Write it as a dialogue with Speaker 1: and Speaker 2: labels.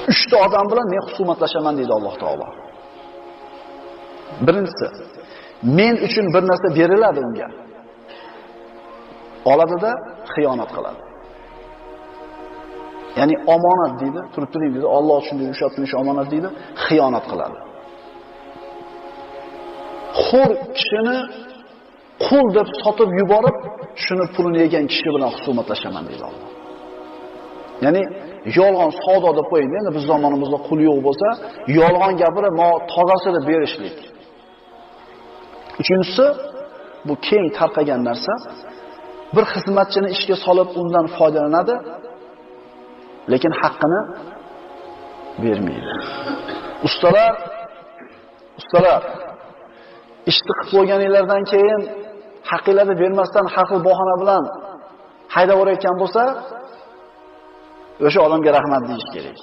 Speaker 1: 3 ta odam bilan men husumatlashaman deydi Alloh taolo. Birinchisi, men uchun bir narsa beriladi unga. Oladida xiyonat qiladi. Ya'ni omonat deydi, turib turing deydi, Alloh uchun deydi, shu omonat deydi, xiyonat qiladi. Xor kishini qul deb sotib yuborib, shuni pulini yegan kishi bilan husumatlashaman deydi Alloh. Ya'ni yolg'on savdo deb qo'ying. Endi biz zamonimizda qul yo'q bo'lsa, yolg'on gapirib, tozasini berishlik. Uchinchisi, bu keng tarqagan narsa. Bir xizmatchini ishga solib, undan foydalanadi, lekin haqqini bermaydi. Ustalar ishni qilib qo'yganinglardan keyin haqinglarni bermasdan haqli bahona bilan haydab o'rayotgan bo'lsa, o'sha odamga rahmat deyish kerak.